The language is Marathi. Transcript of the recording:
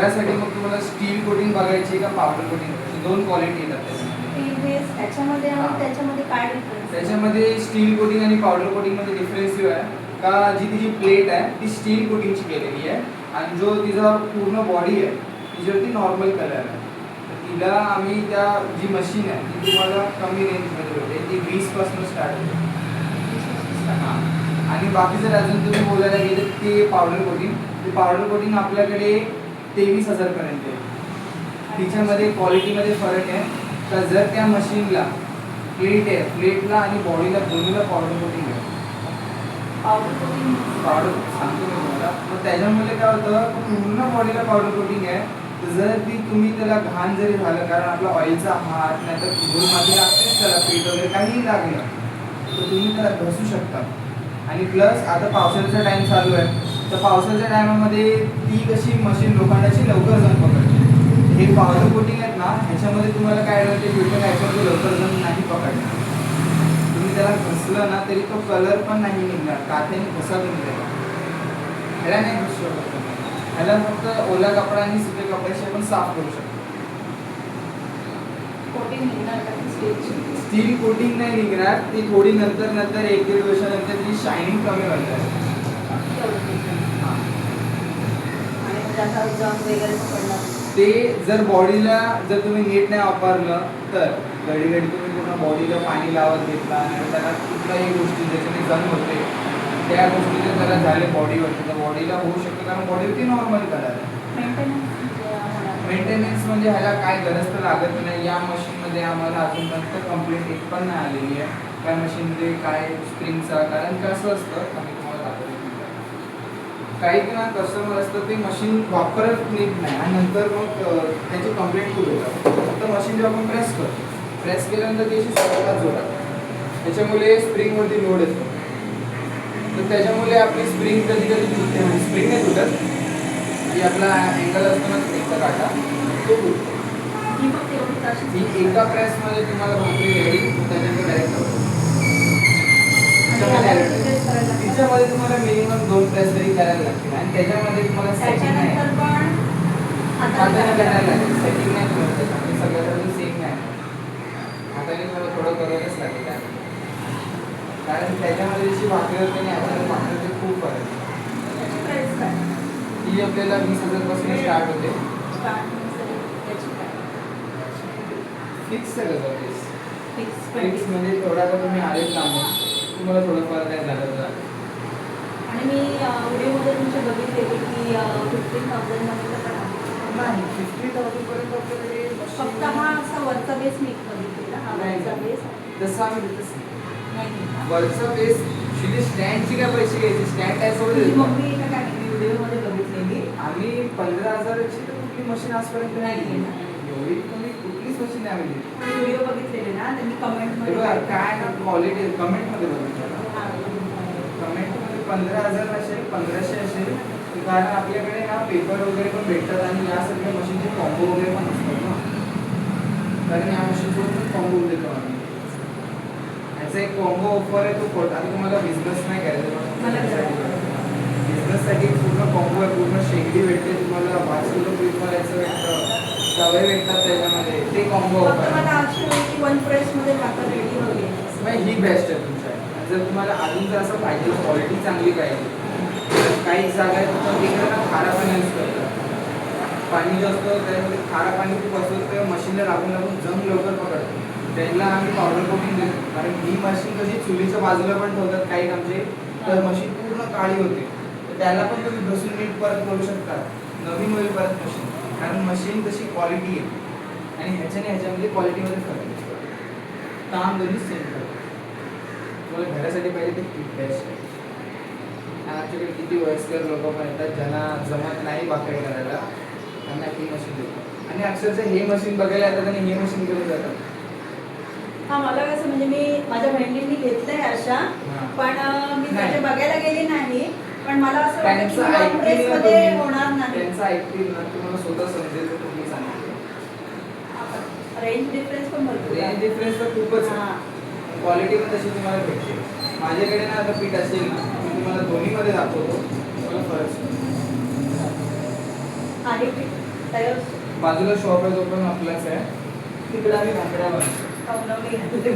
घरासाठी मग तुम्हाला स्टील कोटिंग बघायची का पावडर कोटिंग, दोन क्वालिटी येतात त्याच्यामध्ये आणि त्याच्यामध्ये काय डिफरन्स? त्याच्यामध्ये स्टील कोटिंग आणि पावडर कोटिंग मध्ये डिफरन्स आहे का जी तिची प्लेट आहे ती स्टील कोटिंगची केलेली आहे आणि जो तिचा पूर्ण बॉडी आहे तिच्यावरती नॉर्मल कलर आहे. तिला आम्ही त्या जी मशीन आहे ती तुम्हाला कमी रेंजमध्ये होते, ती 20 पासून स्टार्ट होते. हां, आणि बाकी जर अजून तुम्ही बोलायला गेले ते पावडर कोटिंग, ते पावडर कोटिंग आपल्याकडे 23,000 पर्यंत आहे. तिच्यामध्ये क्वालिटीमध्ये फरक आहे तर जर त्या मशीनला प्लेट आहे, प्लेटला आणि बॉडीला दोन्हीला पावडर कोटिंग आहे. पावडर सांगतो मी तुम्हाला. मग त्याच्यामुळे काय होतं, पूर्ण बॉडीला पावडर कोटिंग आहे. तर जर ती तुम्ही त्याला घाण जरी झालं, कारण आपला ऑइलचा हात नाही तर धूळ माती लागतेच त्याला, पीठ वगैरे काहीही लागलं तर तुम्ही त्याला घसू शकता. आणि प्लस आता पावसाळ्याचा टाईम चालू आहे तर पावसाच्या टायमामध्ये ती कशी मशीन लोखंडाची लवकर जण पकडते. हे पावडर कोटिंग आहेत ना, ह्याच्यामध्ये तुम्हाला काय ते भेटेल, ह्याच्यामध्ये लवकर जण नाही पकडणार. तुम्ही त्याला घसलं ना तरी तो कलर पण नाही निघणार, काथ्याने घसा तुम्ही त्याला, ह्याला नाही घसू शकत. ह्याला फक्त ओला कपडा आणि सुके कपड्याशी आपण साफ करू शकतो. स्टील कोटिंग नाही निघणार, ती थोडी नंतर 1-1.5 वर्षानंतर ती शायनिंग कमी होणार. ते जर बॉडीला जर तुम्ही नीट नाही वापरलं तर घडी तुम्ही पूर्ण बॉडीला पाणी लावत घेतला आणि त्याला कुठल्याही गोष्टी ज्याच्याने जण होते त्या गोष्टीने त्याला झाले बॉडीवरती तर बॉडीला होऊ शकतं, कारण बॉडीवरती नॉर्मल कलर आहे. मेंटेनन्स म्हणजे ह्याला काय गरज तर लागत नाही. या मशीनमध्ये आम्हाला अजूनपर्यंत कंप्लेंट एक पण नाही आलेली आहे त्या मशीनमध्ये काय स्प्रिंगचा, कारण कसं असतं आम्ही तुम्हाला दाखवतो. काही ना कस्टमर असतं ते मशीन वापरत नीट नाही आणि नंतर मग त्याची कंप्लेंट खूप येतात. फक्त मशीन जेव्हा आपण प्रेस केल्यानंतर ती अशी स्वतःच जोडतात, त्याच्यामुळे स्प्रिंगवरती लोड येतो. तर त्याच्यामुळे आपली स्प्रिंग कधी तुटते, म्हणजे स्प्रिंग नाही तुटत, की आपला अँगल असतो ना स्प्रिंगचा काटा तो तुटतो. ही एका प्रेसमध्ये तुम्हाला भाकरी रेडी, त्याच्यानंतर डायरेक्ट तिच्यामध्ये तुम्हाला मिनिमम 2 प्रेस तरी करायला लागतील आणि त्याच्यामध्ये तुम्हाला सेटिंग नाही हाताने करायला लागेल. सेटिंग नाही तुम्हाला त्याच्यामध्ये सगळ्याकडे सेम नाही, हाताने तुम्हाला थोडं करायलाच लागेल. कारण त्याच्यामध्ये जशी भाकरी होते आणि हाताने भाकरी होते खूप फरक. ही आपल्याला 20,000 पासून स्टार्ट होते. फिक्स सगळं फिक्स म्हणजे थोडा तर तुम्ही आलेच लांबून तुम्हाला थोडंफार काय झालं तर. आणि मी व्हिडिओमध्ये तुमच्या बघितले की 15,000 मध्ये पण नाही 50,000 पर्यंत आपल्याकडे फक्त हा असा वरचा बेस मी बघितलेला, हा वरचा बेस तसं आम्ही देतच नाही. वरचा बेस शिली स्टँडची काय पैसे घ्यायचे, स्टँड काय सोडून मम्मी एका काय व्हिडिओमध्ये बघितलेली. आम्ही 15,000ची तर कुठली मशीन आजपर्यंत नाही एवढी कमी कुठलीच मशीन नाही आम्ही व्हिडिओ बघितलेले ना, त्यांनी कमेंटमध्ये काय ना क्वालिटी कमेंटमध्ये बघितलं, कमेंटमध्ये 15,000 असेल 1,500 असेल, कारण आपल्याकडे ना पेपर वगैरे पण भेटतात आणि या सगळ्या मशीनचे कॉम्बो वगैरे पण असतात ना, कारण या मशीनसोबत पण कॉम्बो देतो आम्ही. याचा एक कॉम्बो ऑफर आहे तो फोटो. आता तुम्हाला बिझनेस नाही करायचं, बिझनेससाठी पूर्ण कॉम्बो आहे, पूर्ण शेगडी भेटते तुम्हाला, 5 किलो पीठ करायचं भेटतं, तवे भेटतात त्याच्यामध्ये, ते कॉम्बो ऑफर आहे. वन प्रेसमध्ये भाकर रेडी होईल. ही बेस्ट आहे तुमच्या. जर तुम्हाला अजून जर असं पाहिजे क्वालिटी चांगली पाहिजे, काही जागा आहेत पण तिकडे ना खारा पाणी यूज करतात. पाणी जे असतं त्यामध्ये खारा पाणी खूप असतं, तर मशीनला लागून जम लवकर पकडतं. त्यांना आम्ही पावडर कोटिंग देतो, कारण ही मशीन कशी चुलीच्या बाजूला पण ठेवतात काही आमचे, तर मशीन पूर्ण काळी होते. तर त्याला पण तुम्ही घसून नीट परत करू शकता, नवीन होईल परत मशीन, कारण मशीन तशी क्वालिटी आहे आणि ह्याच्यामध्ये क्वालिटीमध्ये फरक आहे. काम दोन्ही सेम करतो. तुम्हाला घरासाठी पाहिजे ते खूप बेस्ट आहे. आमच्याकडे किती वयस्कर लोक पण येतात ज्यांना जमत नाही भाकरी करायला, त्यांना ही मशीन देतो आणि अक्षरशः हे मशीन बघायला येतात आणि हे मशीन घेऊन जातात. हा, मला कसं म्हणजे मी माझ्या बहिणींनी घेतलंय अशा, पण मी त्याचे बघायला गेली नाही, पण मला असं वाटतं की प्रेसमध्ये होणार नाही. त्यांचं ऐकतील ना तुम्हाला स्वतः समजेल तर तुम्ही सांगितलं. रेंज डिफरन्स पण भरपूर, रेंज डिफरन्स तर खूपच आहे, क्वालिटी पण तशी तुम्हाला भेटते. माझ्याकडे ना आता पीठ असेल ना, मी तुम्हाला दोन्हीमध्ये दाखवतो, तुम्हाला फरक आहे. तयार असतो. बाजूला शॉप आहे तो पण आपलाच आहे. तिकडे आम्ही भाकऱ्या बनवतो. खाऊन घातले.